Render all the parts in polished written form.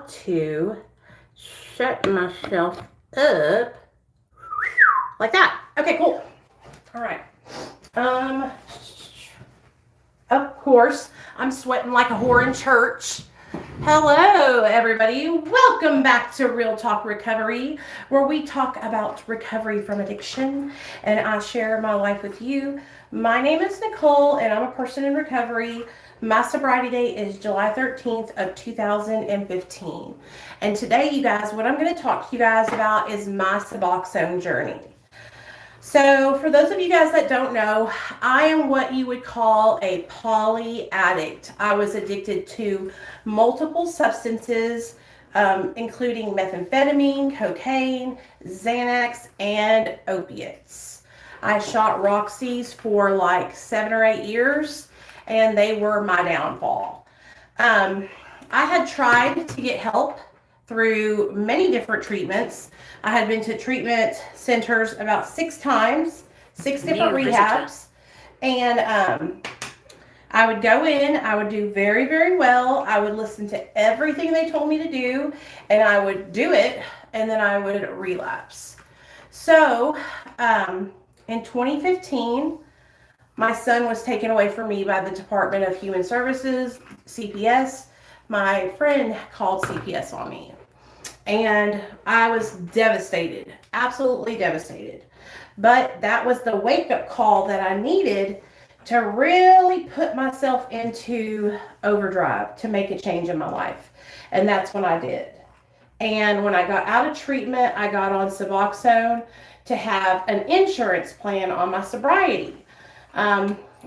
to set myself up like that. Okay, cool. All right. Of course, I'm sweating like a whore in church. Hello, everybody. Welcome back to Real Talk Recovery, where we talk about recovery from addiction, and I share my life with you. My name is Nicole, and I'm a person in recovery. My sobriety date is July 13th of 2015. And today, you guys, what I'm going to talk to you guys about is my Suboxone journey. So for those of you guys that don't know, I am what you would call a poly addict. I was addicted to multiple substances, including methamphetamine, cocaine, Xanax, and opiates. I shot Roxy's for like 7 or 8 years, and they were my downfall. I had tried to get help through many different treatments. I had been to treatment centers about 6 times, 6 different rehabs. And I would go in, I would do very, very well. I would listen to everything they told me to do, and I would do it, and then I would relapse. So in 2015, my son was taken away from me by the Department of Human Services, CPS. My friend called CPS on me. And I was devastated, absolutely devastated. But that was the wake-up call that I needed to really put myself into overdrive to make a change in my life. And that's when I did. And when I got out of treatment, I got on Suboxone to have an insurance plan on my sobriety.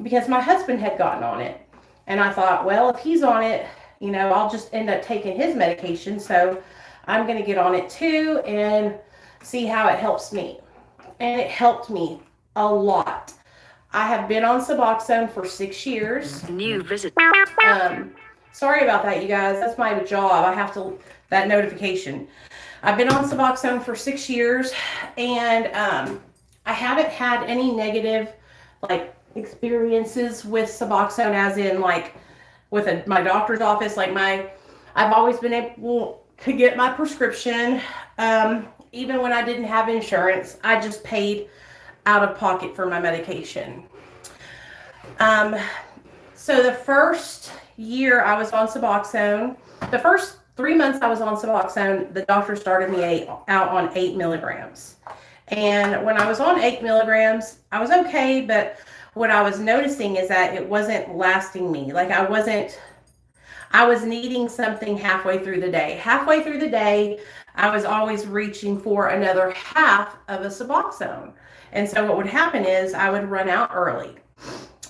Because my husband had gotten on it. And I thought, well, if he's on it, you know, I'll just end up taking his medication. So I'm going to get on it too and see how it helps me. And it helped me a lot. I have been on Suboxone for 6 years. New visit. Sorry about that, you guys. That's my job. I have to, that notification. I've been on Suboxone for 6 years, and I haven't had any negative, like, experiences with Suboxone, as in, like, with my doctor's office. Like, I've always been able to get my prescription. Even when I didn't have insurance, I just paid out of pocket for my medication. So the first year I was on Suboxone, the first 3 months I was on Suboxone, the doctor started me out on 8 milligrams. And when I was on 8 milligrams, I was okay, but what I was noticing is that it wasn't lasting me. Like I was needing something halfway through the day. Halfway through the day, I was always reaching for another half of a Suboxone. And so what would happen is I would run out early.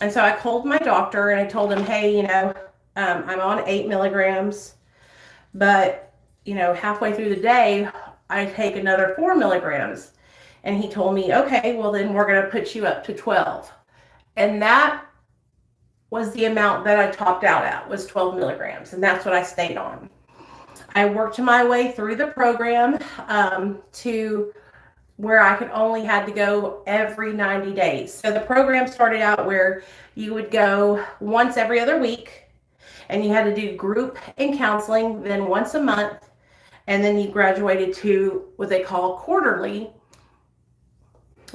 And so I called my doctor and I told him, hey, you know, I'm on 8 milligrams, but, you know, halfway through the day, I take another 4 milligrams. And he told me, okay, well, then we're going to put you up to 12. And that was the amount that I topped out at, was 12 milligrams. And that's what I stayed on. I worked my way through the program to where I could only had to go every 90 days. So the program started out where you would go once every other week, and you had to do group and counseling, then once a month, and then you graduated to what they call quarterly,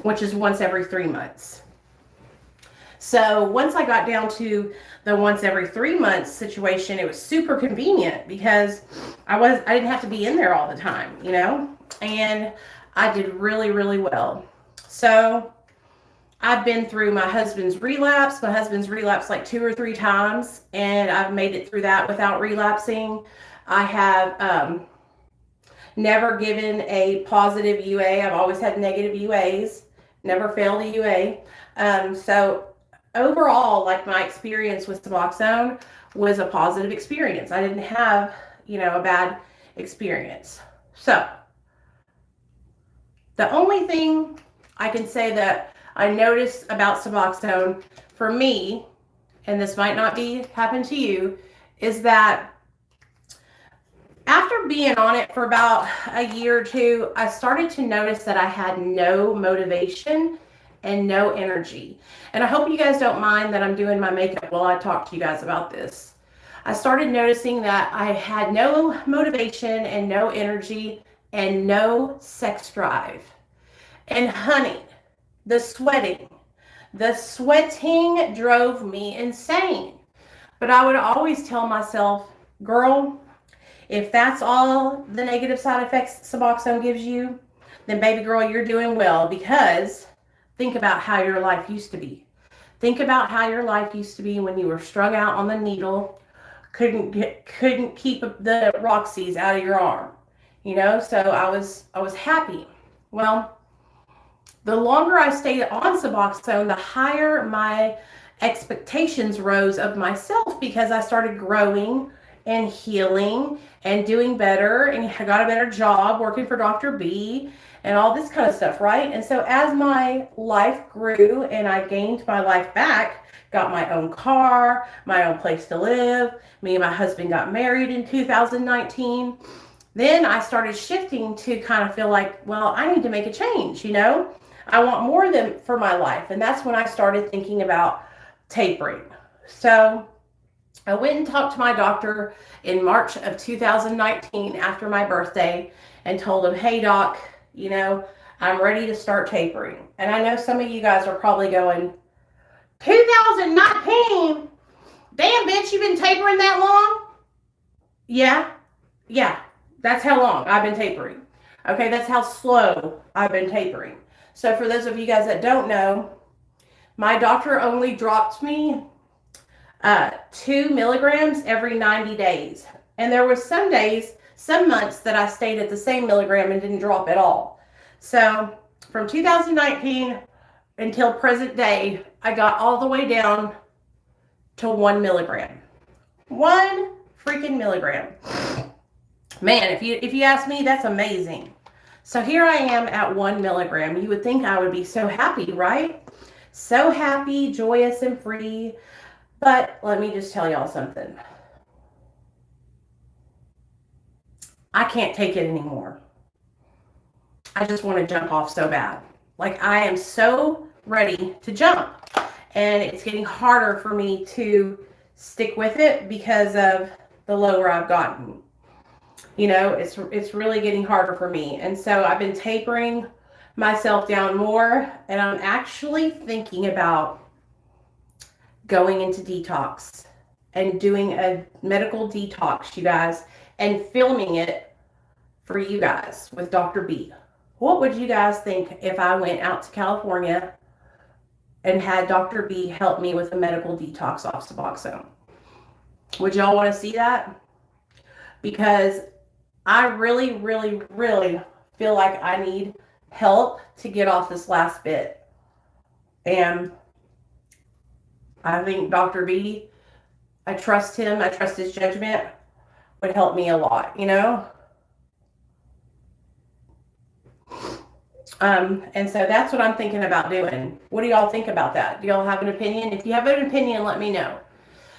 which is once every 3 months. So once I got down to the once every 3 months situation, it was super convenient because I didn't have to be in there all the time, you know, and I did really, really well. So I've been through my husband's relapse. My husband's relapsed like 2 or 3 times, and I've made it through that without relapsing. I have never given a positive UA. I've always had negative UAs, never failed a UA. So overall, like, my experience with Suboxone was a positive experience. I didn't have, you know, a bad experience. So the only thing I can say that I noticed about Suboxone for me, and this might not happen to you, is that after being on it for about a year or two, I started to notice that I had no motivation and no energy. And I hope you guys don't mind that I'm doing my makeup while I talk to you guys about this. I started noticing that I had no motivation and no energy and no sex drive. And honey, the sweating drove me insane. But I would always tell myself, girl, if that's all the negative side effects Suboxone gives you, then baby girl, you're doing well, because think about how your life used to be. Think about how your life used to be when you were strung out on the needle, couldn't keep the Roxy's out of your arm. You know, so I was happy. Well, the longer I stayed on Suboxone, the higher my expectations rose of myself, because I started growing and healing and doing better, and I got a better job working for Dr. B and all this kind of stuff, right? And so as my life grew and I gained my life back, got my own car, my own place to live, me and my husband got married in 2019, then I started shifting to kind of feel like, well, I need to make a change, you know? I want more than for my life. And that's when I started thinking about tapering. So I went and talked to my doctor in March of 2019 after my birthday and told him, hey doc, you know, I'm ready to start tapering. And I know some of you guys are probably going, 2019? Damn bitch, you've been tapering that long? Yeah, that's how long I've been tapering. Okay, that's how slow I've been tapering. So for those of you guys that don't know, my doctor only dropped me 2 milligrams every 90 days. And there was some days, some months that I stayed at the same milligram and didn't drop at all. So from 2019 until present day, I got all the way down to 1 milligram. 1 freaking milligram. Man, if you ask me, that's amazing. So here I am at 1 milligram. You would think I would be so happy, right? So happy, joyous, and free. But let me just tell y'all something. I can't take it anymore. I just want to jump off so bad. Like, I am so ready to jump. And it's getting harder for me to stick with it because of the lower I've gotten. You know, it's really getting harder for me. And so I've been tapering myself down more. And I'm actually thinking about going into detox and doing a medical detox, you guys, and filming it for you guys with Dr. B. What would you guys think if I went out to California and had Dr. B help me with a medical detox off Suboxone? Would y'all want to see that? Because I really, really, really feel like I need help to get off this last bit. And I think Dr. B, I trust him, I trust his judgment, would help me a lot, you know? And so that's what I'm thinking about doing. What do y'all think about that? Do y'all have an opinion? If you have an opinion, let me know.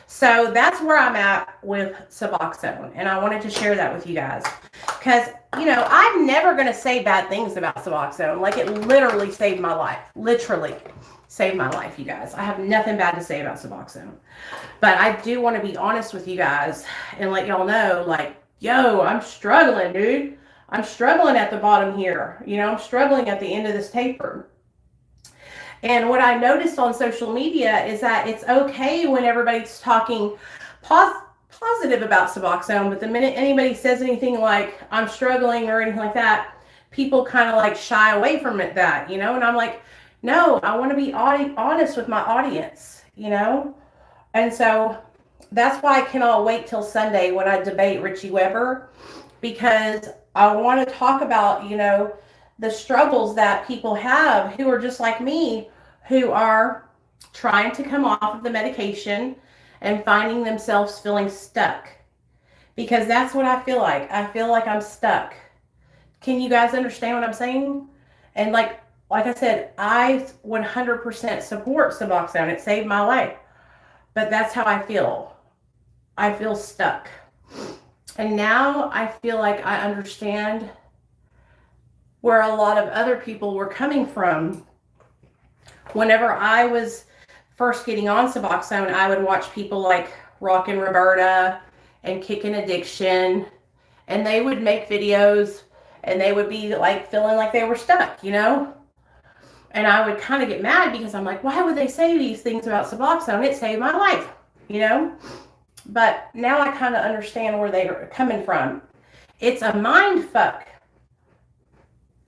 So that's where I'm at with Suboxone, and I wanted to share that with you guys. Because, you know, I'm never going to say bad things about Suboxone. Like, it literally saved my life. Literally saved my life, you guys. I have nothing bad to say about Suboxone. But I do want to be honest with you guys and let y'all know, like, yo, I'm struggling, dude. I'm struggling at the bottom here. You know, I'm struggling at the end of this taper. And what I noticed on social media is that it's okay when everybody's talking positive about Suboxone, but the minute anybody says anything like, I'm struggling or anything like that, people kind of like shy away from it, that, you know? And I'm like, no, I want to be honest with my audience, you know? And so that's why I cannot wait till Sunday when I debate Richie Weber, because I want to talk about, you know, the struggles that people have who are just like me, who are trying to come off of the medication and finding themselves feeling stuck. Because that's what I feel like. I feel like I'm stuck. Can you guys understand what I'm saying? And like I said, I 100% support Suboxone. It saved my life. But that's how I feel. I feel stuck. And now I feel like I understand where a lot of other people were coming from. Whenever I was first getting on Suboxone, I would watch people like Rockin' Roberta and Kicking Addiction. And they would make videos and they would be like feeling like they were stuck, you know? And I would kind of get mad because I'm like, why would they say these things about Suboxone? It saved my life, you know? But now I kind of understand where they're coming from. It's a mind fuck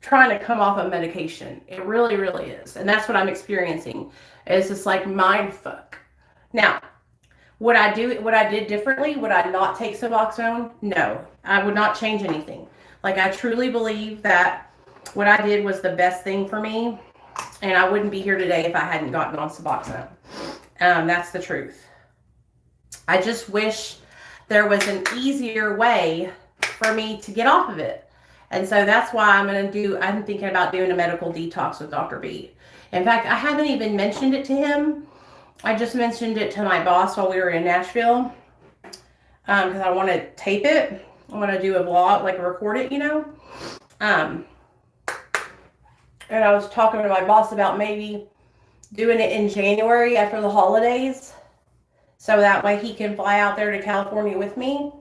trying to come off of medication. It really, really is. And that's what I'm experiencing. It's just like mind fuck. Now, would I did differently? Would I not take Suboxone? No, I would not change anything. Like, I truly believe that what I did was the best thing for me, and I wouldn't be here today if I hadn't gotten on Suboxone. That's the truth. I just wish there was an easier way for me to get off of it. And so that's why I'm thinking about doing a medical detox with Dr. B. In fact, I haven't even mentioned it to him. I just mentioned it to my boss while we were in Nashville, because I want to tape it. I want to do a vlog, like record it, you know. And I was talking to my boss about maybe doing it in January after the holidays, so that way he can fly out there to California with me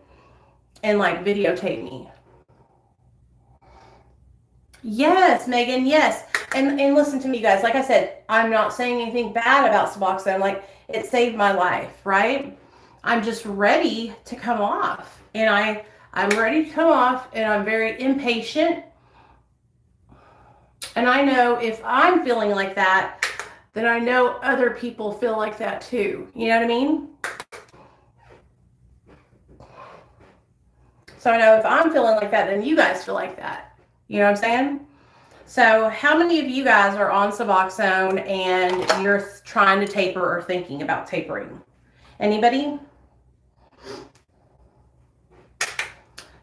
and like videotape me. Yes, Megan, yes. And listen to me, guys. Like I said, I'm not saying anything bad about Suboxone. Like, it saved my life, right? I'm just ready to come off. And I'm ready to come off, and I'm very impatient. And I know if I'm feeling like that, then I know other people feel like that too. You know what I mean? So I know if I'm feeling like that, then you guys feel like that. You know what I'm saying? So how many of you guys are on Suboxone and you're trying to taper or thinking about tapering? Anybody?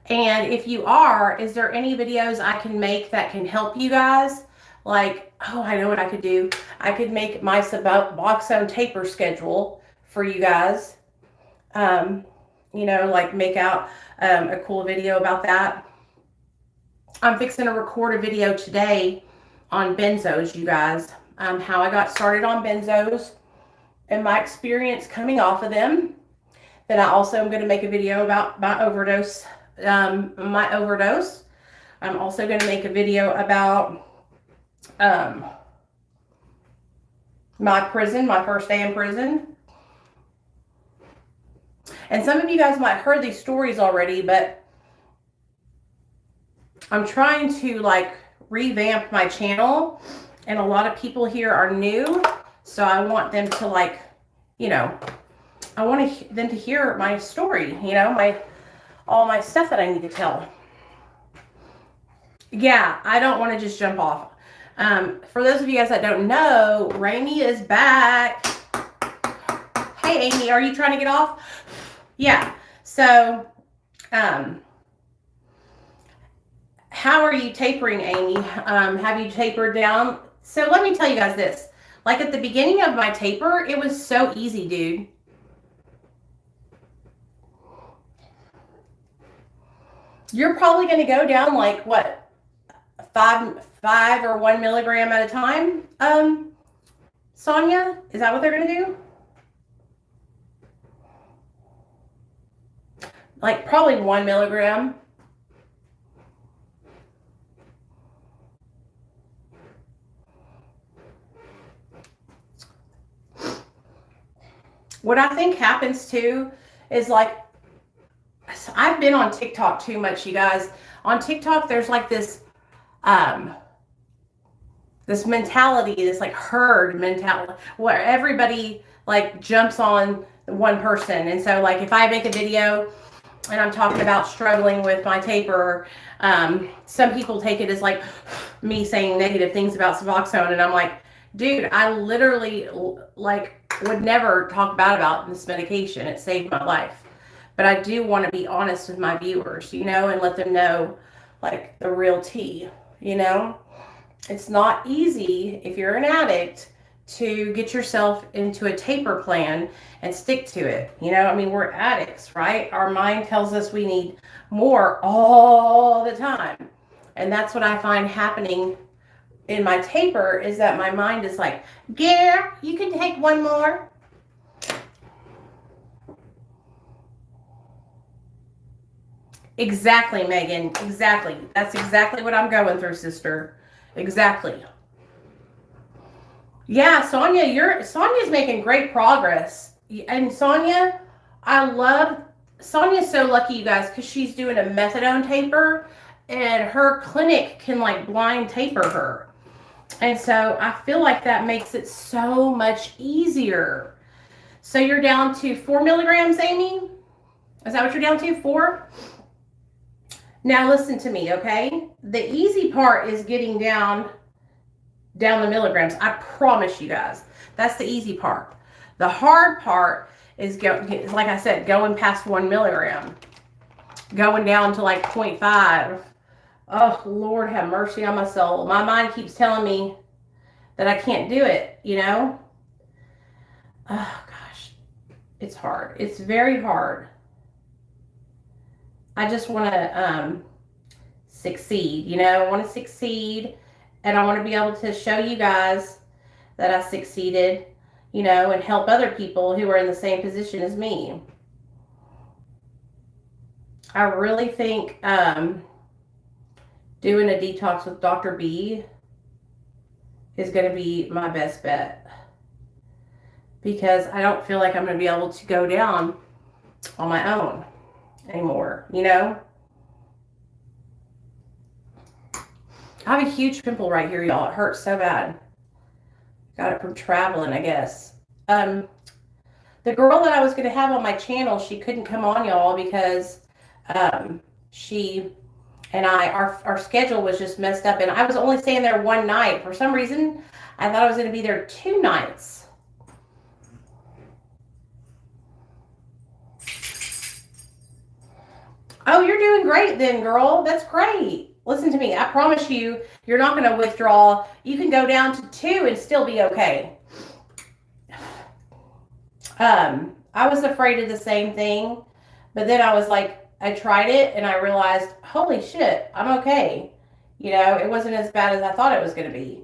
And if you are, is there any videos I can make that can help you guys? Like, oh, I know what I could do. I could make my Suboxone taper schedule for you guys. You know, like make out a cool video about that. I'm fixing to record a video today on benzos, you guys. How I got started on benzos and my experience coming off of them. Then I also am going to make a video about my overdose. I'm also going to make a video about my first day in prison. And some of you guys might have heard these stories already, but I'm trying to like revamp my channel, and a lot of people here are new, so I want them to like, you know, I want them to hear my story, you know, all my stuff that I need to tell. Yeah, I don't want to just jump off. For those of you guys that don't know, Raimi is back. Hey, Amy, are you trying to get off? Yeah. So, how are you tapering, Amy? Have you tapered down? So let me tell you guys this. Like at the beginning of my taper, it was so easy, dude. You're probably going to go down like what, 5 or 1 milligram at a time. Sonia, is that what they're going to do? Like probably 1 milligram. What I think happens too is like, I've been on TikTok too much, you guys. On TikTok, there's like this mentality, this like herd mentality, where everybody like jumps on one person. And so like if I make a video and I'm talking about struggling with my taper, some people take it as like me saying negative things about Suboxone, and I'm like, dude, I literally like would never talk bad about this medication. It saved my life. But I do want to be honest with my viewers, you know, and let them know like the real tea, you know. It's not easy if you're an addict to get yourself into a taper plan and stick to it. You know, I mean, we're addicts, right? Our mind tells us we need more all the time. And that's what I find happening in my taper, is that my mind is like, yeah, you can take one more. Exactly, Megan. Exactly. That's exactly what I'm going through, sister. Exactly. Yeah, Sonia's making great progress. And Sonia, I love Sonia's so lucky, you guys, because she's doing a methadone taper, and her clinic can like blind taper her. And so I feel like that makes it so much easier. So you're down to 4 milligrams, Amy? Is that what you're down to? 4? Now listen to me, okay? The easy part is getting down the milligrams. I promise you guys. That's the easy part. The hard part is, like I said, going past 1 milligram. Going down to like 0.5. Oh, Lord have mercy on my soul. My mind keeps telling me that I can't do it, you know? Oh, gosh. It's hard. It's very hard. I just want to succeed, you know? I want to succeed, and I want to be able to show you guys that I succeeded, you know, and help other people who are in the same position as me. I really think doing a detox with Dr. B is going to be my best bet, because I don't feel like I'm going to be able to go down on my own anymore, you know? I have a huge pimple right here, y'all. It hurts so bad. Got it from traveling, I guess. The girl that I was going to have on my channel, she couldn't come on, y'all, because she and our schedule was just messed up, and I was only staying there one night. For some reason, I thought I was going to be there 2 nights. Oh, you're doing great then, girl. That's great. Listen to me. I promise you, you're not going to withdraw. You can go down to 2 and still be okay. I was afraid of the same thing, but then I was like, I tried it and I realized, holy shit, I'm okay. You know, it wasn't as bad as I thought it was going to be.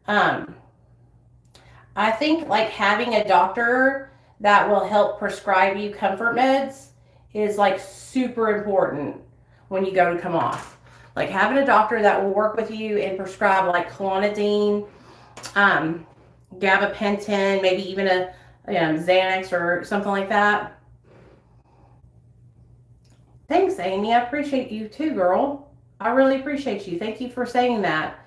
I think like having a doctor that will help prescribe you comfort meds is like super important when you go to come off. Like having a doctor that will work with you and prescribe like clonidine, gabapentin, maybe even a Xanax or something like that. Thanks, Amy. I appreciate you too, girl. I really appreciate you. Thank you for saying that.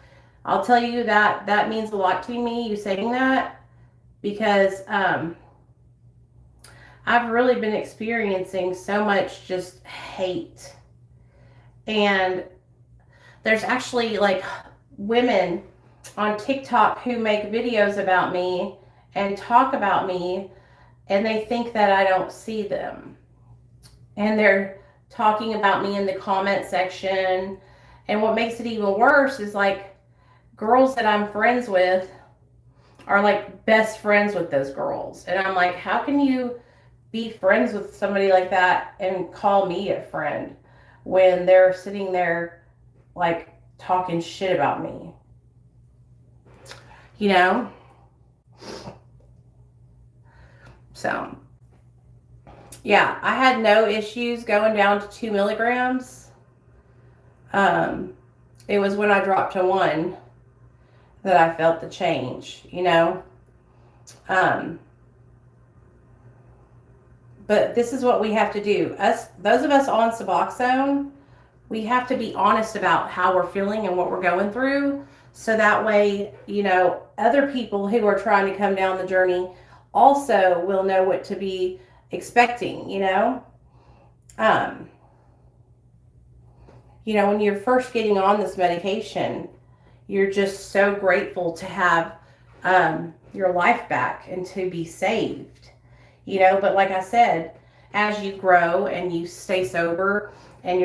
I'll tell you that that means a lot to me, you saying that, because I've really been experiencing so much just hate. And there's actually like women on TikTok who make videos about me and talk about me, and they think that I don't see them. And they're talking about me in the comment section. And what makes it even worse is like girls that I'm friends with are like best friends with those girls. And I'm like, how can you be friends with somebody like that and call me a friend when they're sitting there like talking shit about me? You know? So, yeah, I had no issues going down to 2 milligrams. It was when I dropped to 1 that I felt the change, you know? But this is what we have to do. Those of us on Suboxone, we have to be honest about how we're feeling and what we're going through. So that way, you know, other people who are trying to come down the journey also will know what to be expecting, you know? You know, when you're first getting on this medication, you're just so grateful to have your life back and to be saved, you know? But like I said, as you grow and you stay sober and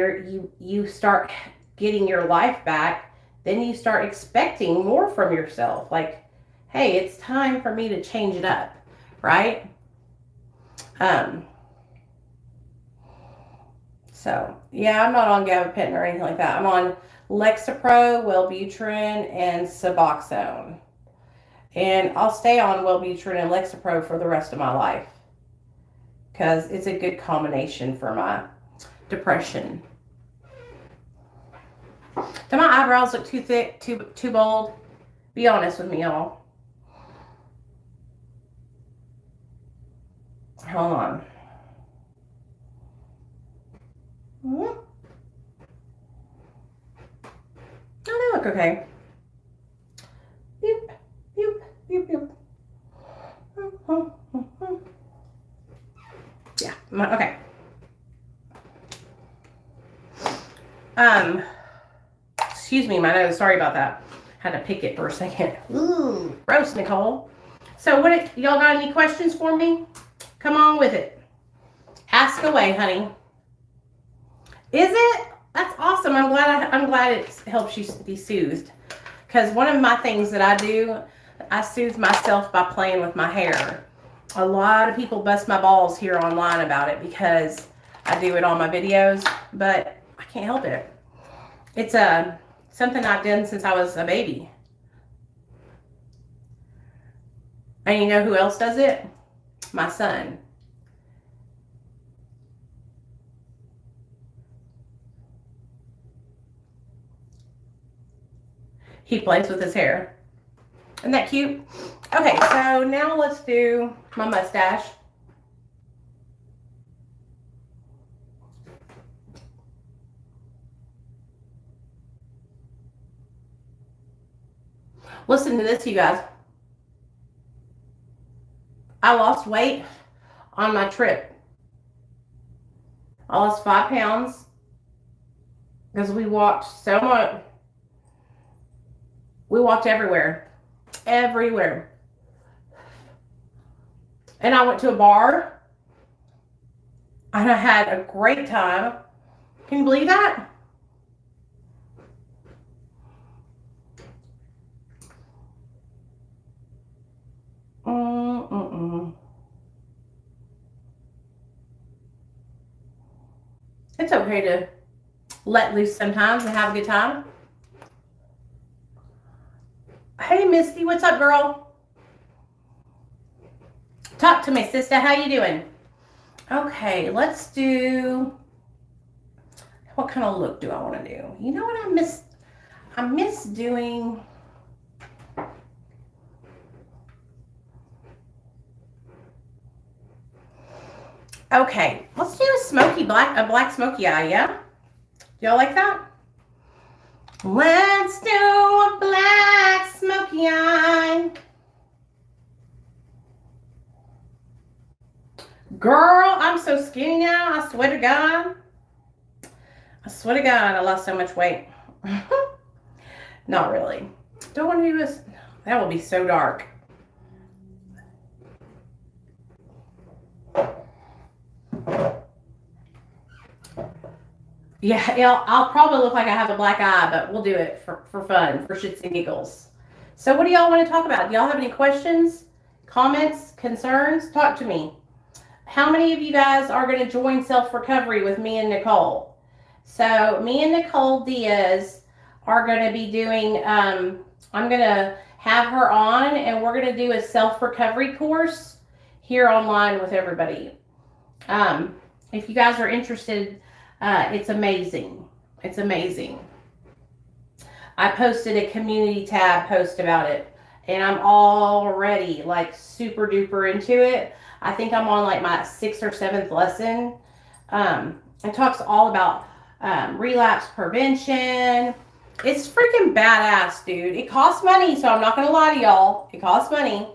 you start getting your life back, then you start expecting more from yourself. Like, hey, it's time for me to change it up, right? So, yeah, I'm not on gabapentin or anything like that. I'm on Lexapro, Wellbutrin, and Suboxone. And I'll stay on Wellbutrin and Lexapro for the rest of my life, 'cause, because it's a good combination for my depression. Do my eyebrows look too thick, too bold? Be honest with me, y'all. Hold on. Oh, they look okay. Boop, boop, boop, boop. Yeah, okay. Excuse me, my nose. Sorry about that. Had to pick it for a second. Ooh, gross, Nicole. So y'all got any questions for me? Come on with it. Ask away, honey. Is it? That's awesome. I'm glad it helps you be soothed. Because one of my things that I do, I soothe myself by playing with my hair. A lot of people bust my balls here online about it because I do it on my videos, but I can't help it. It's something I've done since I was a baby. And you know who else does it? My son. He plays with his hair. Isn't that cute? Okay, so now let's do my mustache. Listen to this, you guys. I lost weight on my trip. I lost 5 pounds because we walked so much. We walked everywhere. Everywhere. And I went to a bar. And I had a great time. Can you believe that? It's okay to let loose sometimes and have a good time. Hey, Misty, what's up, girl? Talk to me, sister. How you doing? Okay, let's do... What kind of look do I want to do? You know what I miss? I miss doing... Okay, let's do a black smoky eye, yeah? Do y'all like that? Let's do a black smoky eye. Girl, I'm so skinny now. I swear to God. I swear to God, I lost so much weight. Not really. Don't want to do this. That will be so dark. Yeah, I'll probably look like I have a black eye, but we'll do it for fun, for shits and giggles. So what do y'all want to talk about? Do y'all have any questions, comments, concerns? Talk to me. How many of you guys are going to join self-recovery with me and Nichole? So me and Nichole Diaz are going to be doing, I'm going to have her on, and we're going to do a self-recovery course here online with everybody. If you guys are interested, it's amazing. It's amazing. I posted a community tab post about it, and I'm already like super duper into it. I think I'm on like my 6th or 7th lesson. It talks all about relapse prevention. It's freaking badass, dude. It costs money, so I'm not going to lie to y'all. It costs money,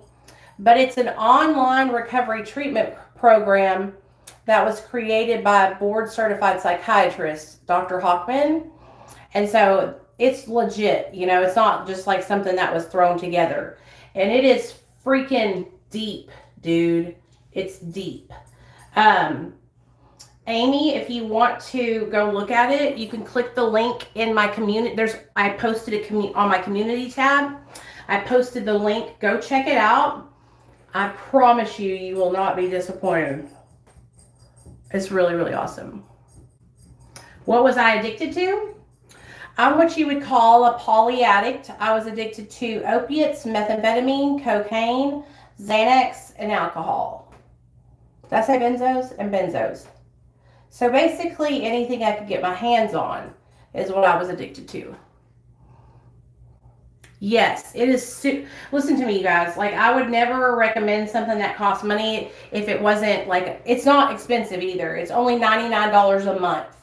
but it's an online recovery treatment program that was created by a board-certified psychiatrist, Dr. Hockman. And so it's legit, you know, it's not just like something that was thrown together. And it is freaking deep, dude. It's deep. Amy, if you want to go look at it, you can click the link in my community. I posted it on my community tab. I posted the link. Go check it out. I promise you, you will not be disappointed. It's really, really awesome. What was I addicted to? I'm what you would call a poly addict. I was addicted to opiates, methamphetamine, cocaine, Xanax, and alcohol. Did I say benzos? And benzos. So basically anything I could get my hands on is what I was addicted to. Yes, it is. Listen to me, you guys. Like, I would never recommend something that costs money if it wasn't like, it's not expensive either. It's only $99 a month,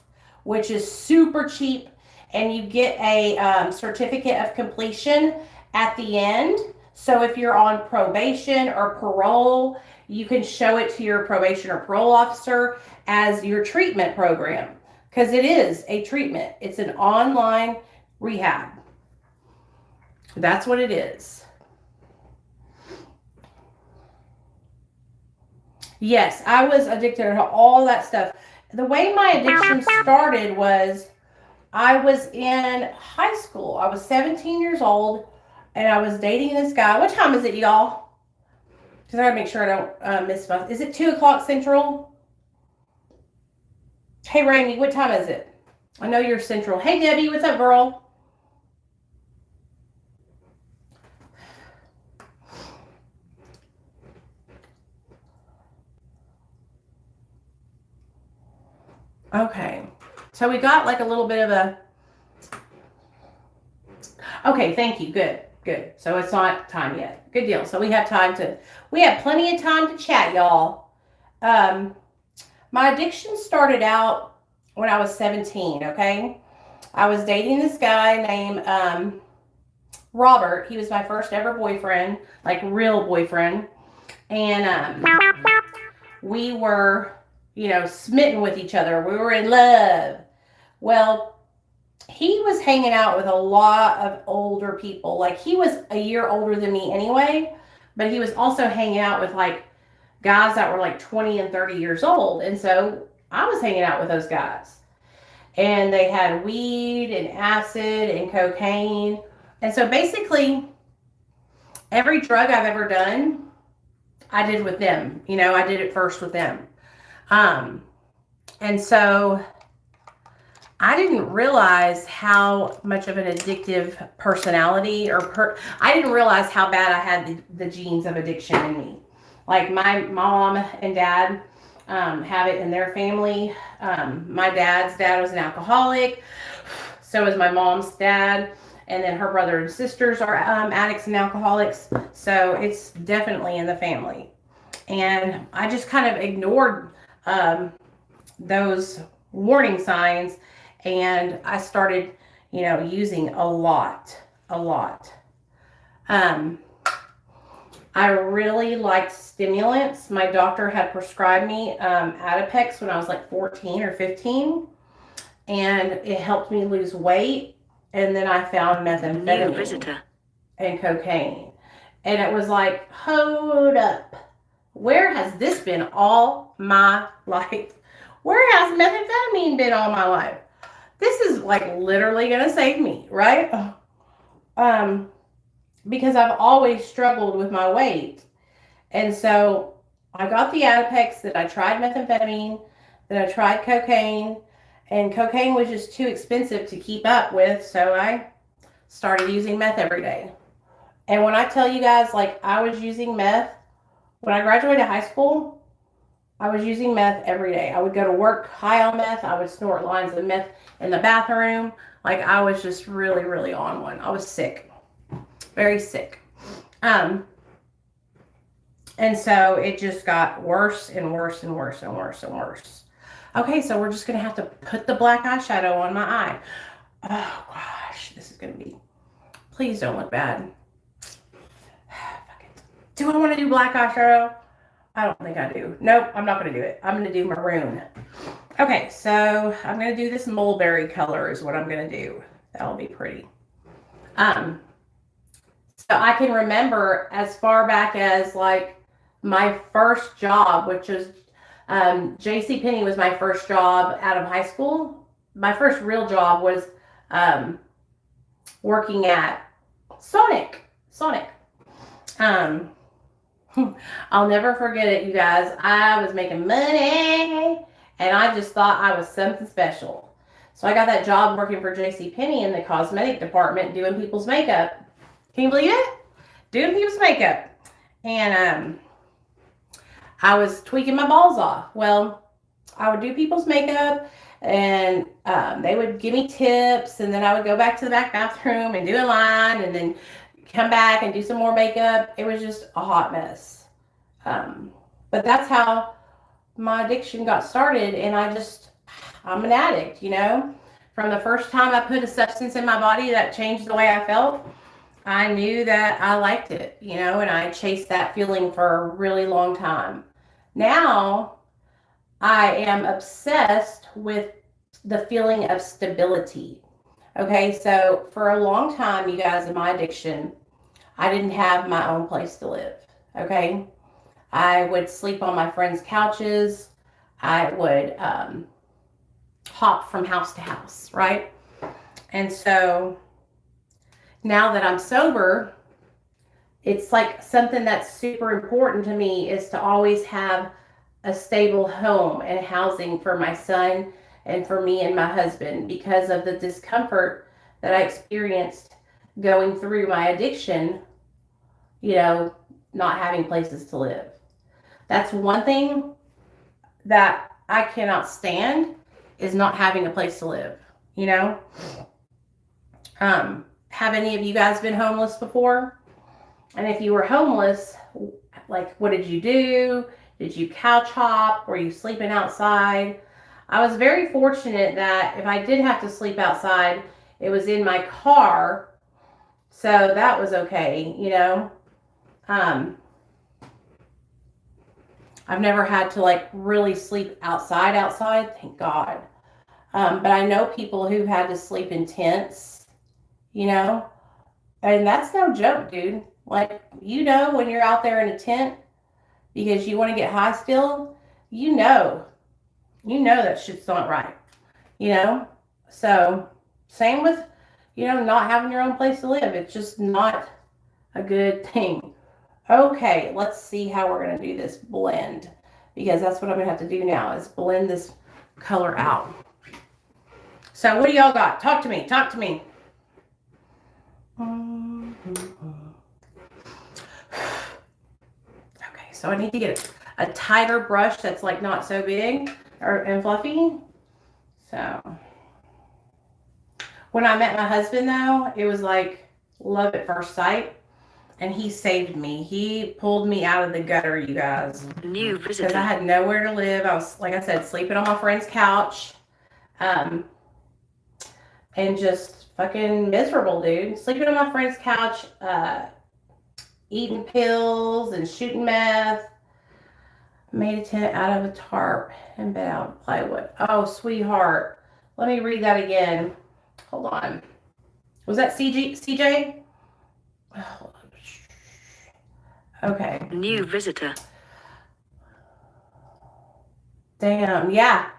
which is super cheap. And you get a certificate of completion at the end. So if you're on probation or parole, you can show it to your probation or parole officer as your treatment program, because it is a treatment. It's an online rehab. That's what it is. Yes, I was addicted to all that stuff. The way my addiction started was I was in high school. I was 17 years old and I was dating this guy. What time is it, y'all? Because I gotta make sure I don't miss my. Is it 2 o'clock Central? Hey, Rainy, what time is it? I know you're Central. Hey, Debbie, what's up, girl? Okay, so we got like a little bit of a. Okay, thank you. Good, good. So it's not time yet. Good deal. So we have plenty of time to chat, y'all. My addiction started out when I was 17, okay? I was dating this guy named Robert. He was my first ever boyfriend, like real boyfriend. And we were, smitten with each other. We were in love. Well, he was hanging out with a lot of older people. Like, he was a year older than me anyway, but he was also hanging out with like guys that were like 20 and 30 years old. And so I was hanging out with those guys. And they had weed and acid and cocaine. And so basically, every drug I've ever done, I did with them. I did it first with them. And so I didn't realize how much of an addictive personality I didn't realize how bad I had the genes of addiction in me. Like, my mom and dad have it in their family. My dad's dad was an alcoholic. So is my mom's dad. And then her brother and sisters are addicts and alcoholics. So it's definitely in the family. And I just kind of ignored those warning signs. And I started, using a lot. I really liked stimulants. My doctor had prescribed me Adipex when I was like 14 or 15. And it helped me lose weight. And then I found methamphetamine and cocaine. And it was like, hold up. Where has this been all my life? Where has methamphetamine been all my life? This is like literally going to save me, right? Because I've always struggled with my weight. And so I got the Adipex, that I tried methamphetamine, then I tried cocaine, and cocaine was just too expensive to keep up with. So I started using meth every day. And when I tell you guys, like, I was using meth, when I graduated high school, I was using meth every day. I would go to work high on meth. I would snort lines of meth in the bathroom. Like, I was just really, really on one. I was sick. Very sick. And so it just got worse and worse and worse and worse and worse. Okay, so we're just going to have to put the black eyeshadow on my eye. Oh, gosh. This is going to be... Please don't look bad. Do I want to do black eyeshadow? I don't think I do. Nope, I'm not going to do it. I'm going to do maroon. Okay, so I'm going to do this mulberry color is what I'm going to do. That'll be pretty. So I can remember as far back as like my first job, which is JCPenney was my first job out of high school. My first real job was working at Sonic. I'll never forget it, you guys. I was making money and I just thought I was something special. So I got that job working for JCPenney in the cosmetic department doing people's makeup. Can you believe it? Doing people's makeup. And I was tweaking my balls off. Well, I would do people's makeup And they would give me tips, and then I would go back to the back bathroom and do a line, and then come back and do some more makeup. It was just a hot mess. But that's how my addiction got started, and I'm an addict, you know. From the first time I put a substance in my body that changed the way I felt, I knew that I liked it, you know, and I chased that feeling for a really long time. Now, I am obsessed with the feeling of stability. Okay, so for a long time, you guys, in my addiction, I didn't have my own place to live. Okay, I would sleep on my friends' couches. I would hop from house to house, right? And so now that I'm sober, it's like something that's super important to me is to always have a stable home and housing for my son and for me and my husband, because of the discomfort that I experienced going through my addiction, you know, not having places to live. That's one thing that I cannot stand, is not having a place to live, you know? Have any of you guys been homeless before? And if you were homeless, like, what did you do? Did you couch hop? Were you sleeping outside? I was very fortunate that if I did have to sleep outside, it was in my car. So that was okay, you know? I've never had to like really sleep outside, thank God. But I know people who had to sleep in tents, you know? And that's no joke, dude. Like, you know, when you're out there in a tent because you want to get high still, you know that shit's not right, you know? So same with, you know, not having your own place to live. It's just not a good thing. Okay, let's see how we're going to do this blend, because that's what I'm going to have to do now, is blend this color out. So what do y'all got? Talk to me. Okay, so I need to get a tighter brush that's like not so big and fluffy. So when I met my husband, though, it was like love at first sight. And he saved me. He pulled me out of the gutter, you guys. New visitor. Because I had nowhere to live. I was, like I said, sleeping on my friend's couch. And just fucking miserable, dude. Sleeping on my friend's couch, eating pills and shooting meth. Made a tent out of a tarp and bed out of plywood. Oh, sweetheart. Let me read that again. Hold on. Was that CJ? Oh, okay. New visitor. Damn. Yeah.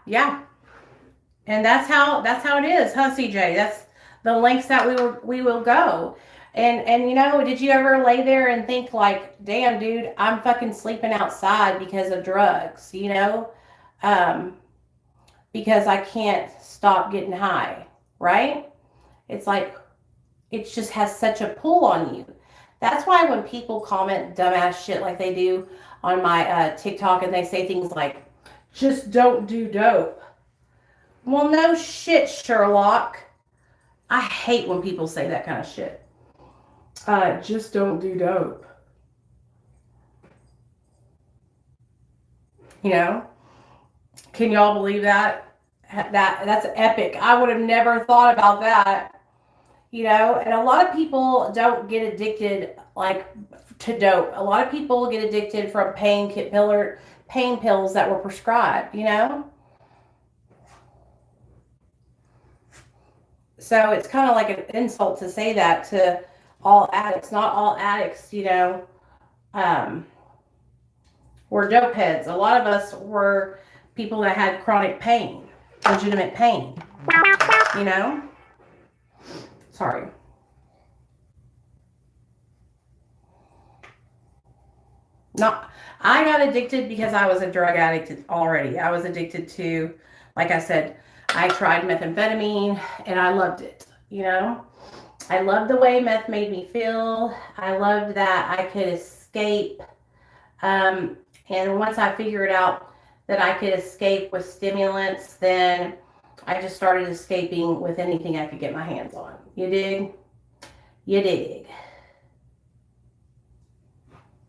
And that's how it is, huh, CJ? That's the lengths that we will go. And you know, did you ever lay there and think like, damn, dude, I'm fucking sleeping outside because of drugs, you know? Because I can't stop getting high, right? It's like, it just has such a pull on you. That's why when people comment dumbass shit like they do on my TikTok, and they say things like, just don't do dope. Well, no shit, Sherlock. I hate when people say that kind of shit. Just don't do dope. You know? Can y'all believe that? That's epic. I would have never thought about that. You know, and a lot of people don't get addicted like to dope. A lot of people get addicted from pain pills that were prescribed, you know? So it's kind of like an insult to say that to all addicts. Not all addicts, you know, were dope heads. A lot of us were people that had chronic pain, legitimate pain, you know? Sorry. I got addicted because I was a drug addict already. I was addicted to, like I said, I tried methamphetamine and I loved it, you know? I loved the way meth made me feel. I loved that I could escape. And once I figured out that I could escape with stimulants, then I just started escaping with anything I could get my hands on. You dig? You dig.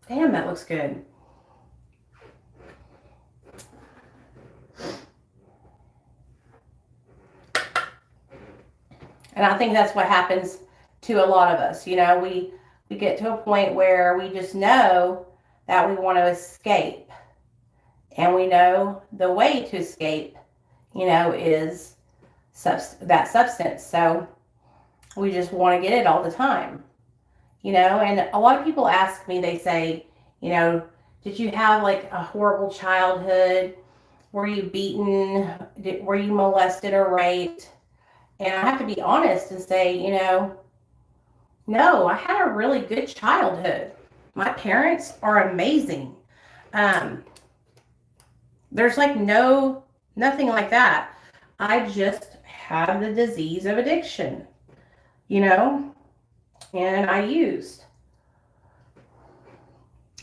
Damn, that looks good. And I think that's what happens to a lot of us. You know, we get to a point where we just know that we want to escape. And we know the way to escape, you know, is that substance. So we just want to get it all the time. You know, and a lot of people ask me, they say, you know, did you have like a horrible childhood? Were you beaten? Were you molested or raped? And I have to be honest and say, you know, no, I had a really good childhood. My parents are amazing. There's like nothing like that. I just had the disease of addiction, you know, and I used.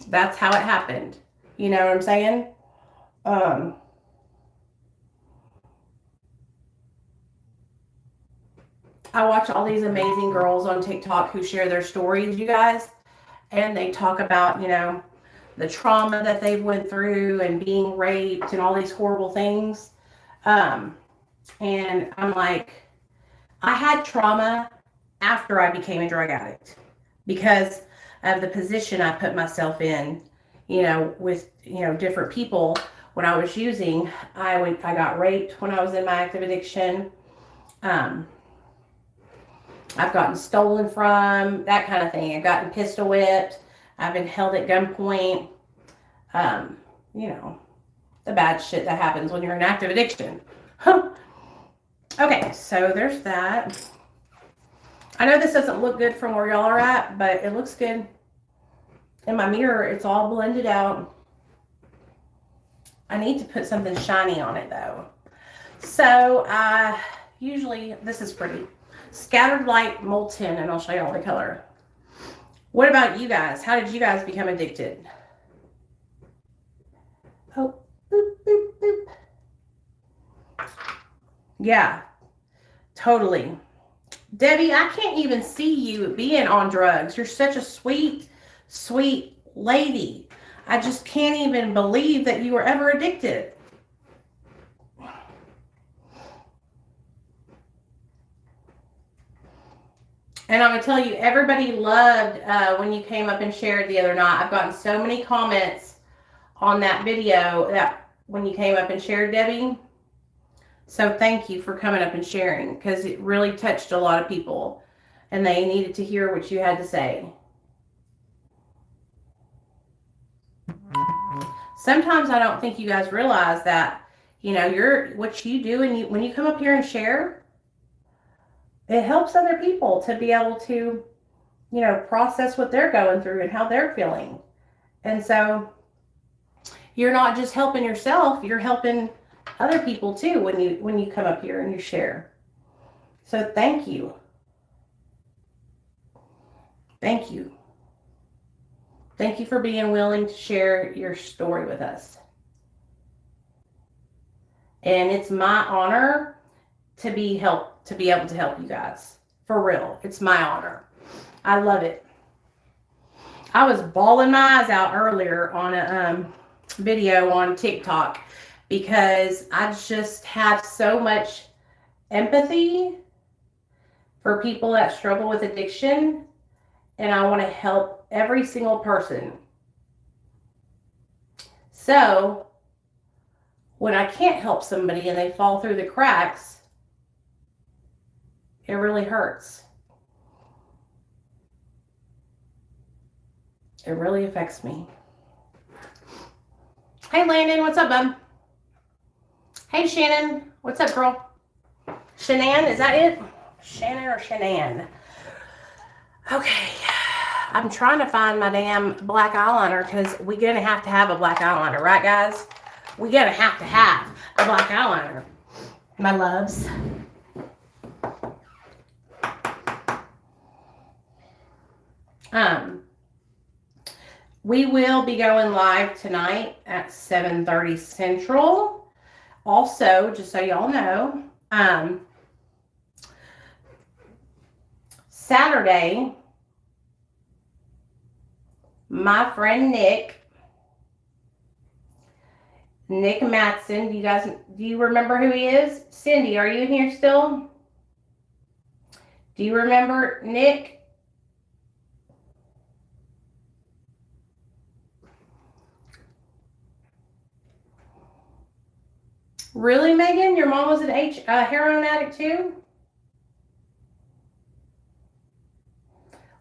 That's how it happened. You know what I'm saying? I watch all these amazing girls on TikTok who share their stories, you guys, and they talk about, you know, the trauma that they've went through and being raped and all these horrible things. And I'm like, I had trauma after I became a drug addict because of the position I put myself in, you know, with, you know, different people. When I was using, I got raped when I was in my active addiction. I've gotten stolen from, that kind of thing. I've gotten pistol whipped. I've been held at gunpoint. You know, the bad shit that happens when you're in active addiction. Okay, so there's that. I know this doesn't look good from where y'all are at, but it looks good. In my mirror, it's all blended out. I need to put something shiny on it though. So usually, this is pretty. Scattered Light Molten, and I'll show you all the color. What about you guys? How did you guys become addicted? Oh, boop, boop, boop. Yeah, totally. Debbie, I can't even see you being on drugs. You're such a sweet, sweet lady. I just can't even believe that you were ever addicted. And I'm going to tell you, everybody loved when you came up and shared the other night. I've gotten so many comments on that video that when you came up and shared, Debbie. So thank you for coming up and sharing, because it really touched a lot of people and they needed to hear what you had to say. Sometimes I don't think you guys realize that, you know, what you do, and when you come up here and share, it helps other people to be able to, you know, process what they're going through and how they're feeling. And so you're not just helping yourself, you're helping other people too when you come up here and you share. So thank you. Thank you. Thank you for being willing to share your story with us. And it's my honor to be able to help you guys. For real. It's my honor. I love it. I was bawling my eyes out earlier on a video on TikTok because I just have so much empathy for people that struggle with addiction, and I want to help every single person. So when I can't help somebody and they fall through the cracks, it really hurts. It really affects me. Hey, Landon, what's up, bub? Hey, Shannon, what's up, girl? Shanann, is that it? Shannon or Shanann? Okay, I'm trying to find my damn black eyeliner because we're going to have a black eyeliner, right, guys? We're going to have a black eyeliner, my loves. We will be going live tonight at 7:30 Central. Also, just so y'all know, Saturday, my friend Nick Matson, do you remember who he is? Cindy, are you here still? Do you remember Nick? Really, Megan? Your mom was an heroin addict too?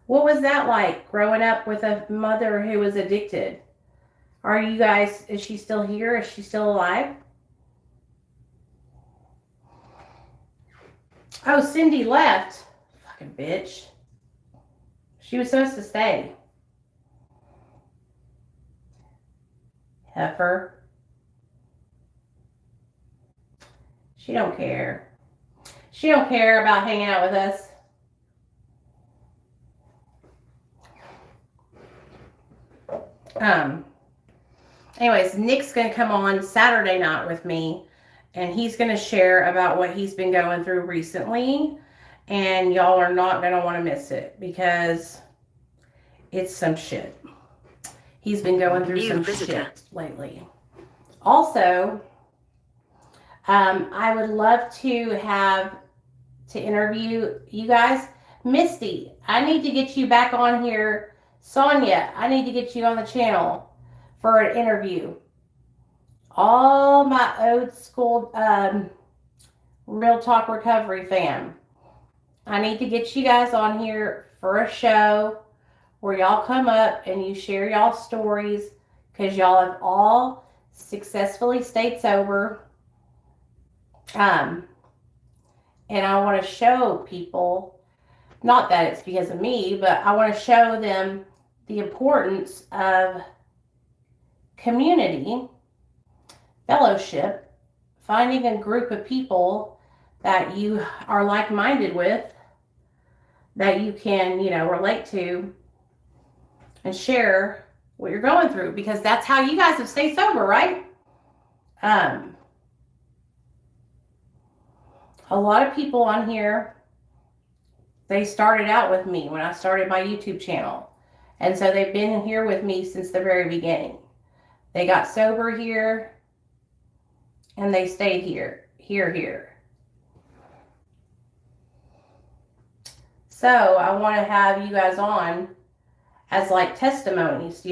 What was that like, growing up with a mother who was addicted? Is she still here? Is she still alive? Oh, Cindy left. Fucking bitch. She was supposed to stay. Heifer. She don't care. She don't care about hanging out with us. Anyways, Nick's going to come on Saturday night with me, and he's going to share about what he's been going through recently, and y'all are not going to want to miss it because it's some shit. He's been going through some shit lately. Also, I would love to interview you guys. Misty, I need to get you back on here. Sonia, I need to get you on the channel for an interview. All my old school Real Talk Recovery fam, I need to get you guys on here for a show where y'all come up and you share y'all stories, because y'all have all successfully stayed sober. And I want to show people, not that it's because of me, but I want to show them the importance of community, fellowship, finding a group of people that you are like-minded with, that you can, relate to and share what you're going through, because that's how you guys have stayed sober, right? A lot of people on here, they started out with me when I started my YouTube channel. And so they've been here with me since the very beginning. They got sober here and they stayed here. So I want to have you guys on as like testimonies,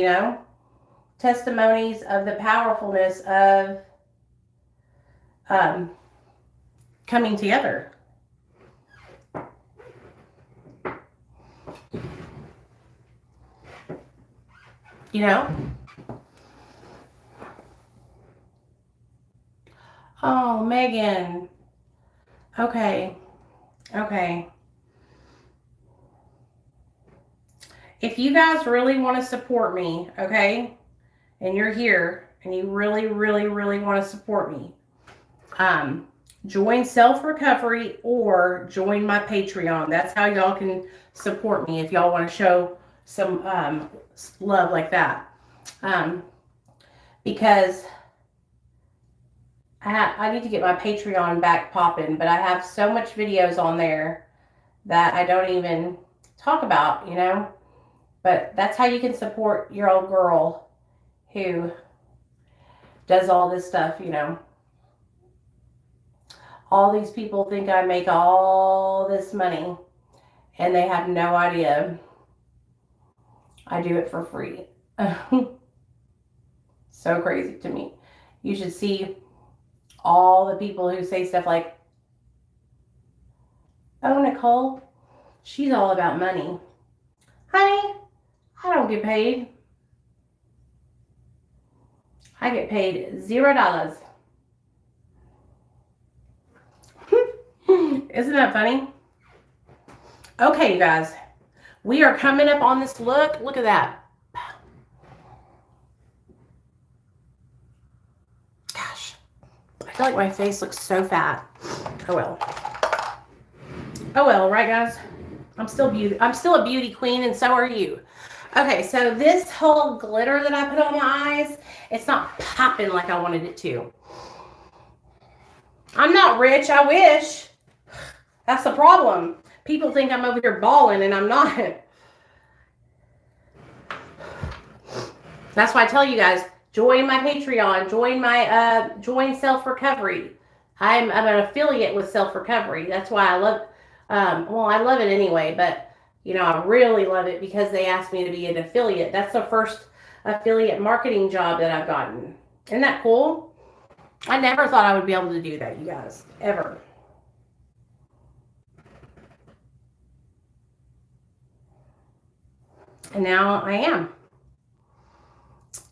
testimonies of the powerfulness of coming together. Oh, Megan. Okay. If you guys really want to support me, okay, and you're here and you really, really, really want to support me, join Self Recovery or join my Patreon. That's how y'all can support me if y'all want to show some love like that. Because I need to get my Patreon back popping, but I have so much videos on there that I don't even talk about, But that's how you can support your old girl who does all this stuff, All these people think I make all this money, and they have no idea I do it for free. So crazy to me. You should see all the people who say stuff like, oh, Nichole, she's all about money. Honey, I don't get paid. I get paid $0. Isn't that funny? Okay, you guys. We are coming up on this look. Look at that. Gosh. I feel like my face looks so fat. Oh well. Oh well, right guys? I'm still a beauty queen, and so are you. Okay, so this whole glitter that I put on my eyes, it's not popping like I wanted it to. I'm not rich. I wish. That's the problem. People think I'm over here balling, and I'm not. That's why I tell you guys, join my Patreon, join Self Recovery. I'm an affiliate with Self Recovery. That's why I love. Well, I love it anyway, but you know, I really love it because they asked me to be an affiliate. That's the first affiliate marketing job that I've gotten. Isn't that cool? I never thought I would be able to do that, you guys, ever. And now I am.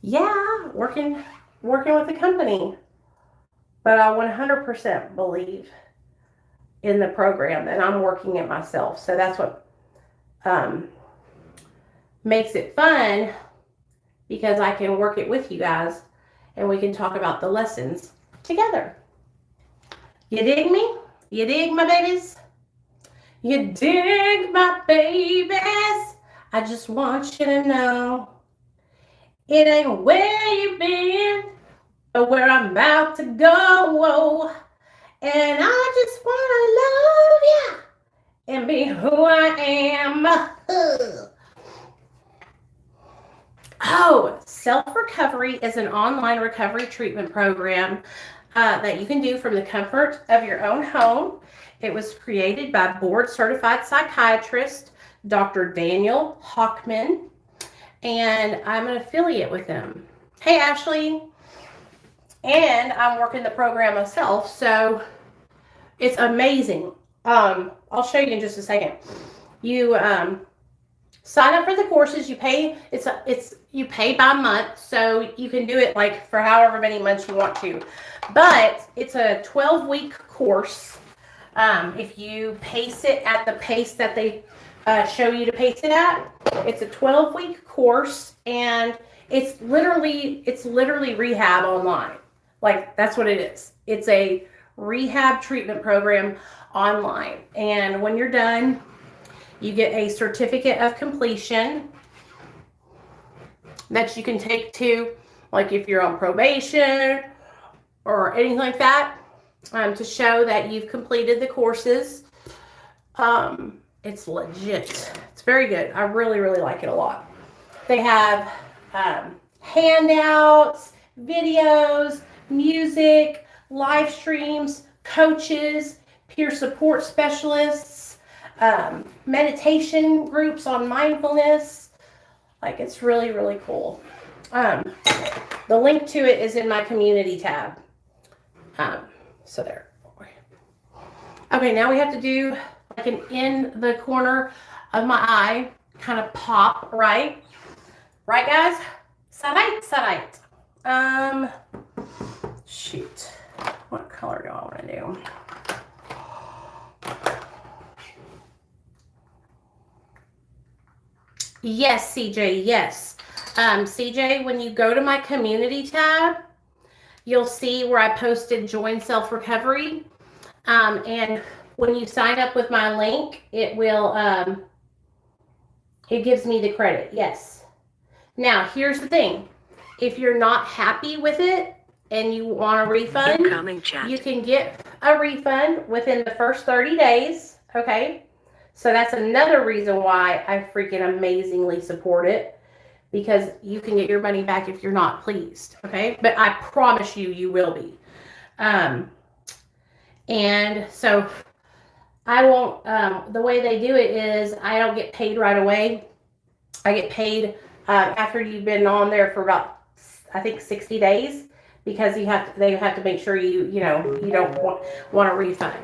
Yeah, working with the company. But I 100% believe in the program, and I'm working it myself. So that's what makes it fun, because I can work it with you guys and we can talk about the lessons together. You dig me? You dig my babies? You dig my babies? I just want you to know it ain't where you've been, but where I'm about to go. And I just want to love you and be who I am. Oh, Self Recovery is an online recovery treatment program that you can do from the comfort of your own home. It was created by board-certified psychiatrist Dr. Danielle Hockman, and I'm an affiliate with them. Hey, Ashley. And I'm working the program myself, so it's amazing. I'll show you in just a second. You sign up for the courses. You pay. You pay by month, so you can do it like for however many months you want to. But it's a 12-week course. If you pace it at the pace that they show you to pace it at, it's a 12-week course, and it's literally rehab online. Like, that's what it is. It's a rehab treatment program online. And when you're done, you get a certificate of completion that you can take to, like, if you're on probation or anything like that, to show that you've completed the courses. It's legit. It's very good. I really, really like it a lot. They have handouts, videos, music, live streams, coaches, peer support specialists, meditation groups on mindfulness. Like, it's really, really cool. The link to it is in my community tab. So there. Okay, now we have to do like an in the corner of my eye kind of pop, right? Right, guys? Side. Shoot. What color do I want to do? Yes, CJ, yes. CJ, when you go to my community tab, you'll see where I posted Join Self Recovery. And when you sign up with my link, it will, it gives me the credit, yes. Now, here's the thing. If you're not happy with it and you want a refund, you can get a refund within the first 30 days, okay? So that's another reason why I freaking amazingly support it, because you can get your money back if you're not pleased, okay? But I promise you, you will be. And so I won't, the way they do it is I don't get paid right away. I get paid after you've been on there for about, I think, 60 days, because they have to make sure you don't want a refund.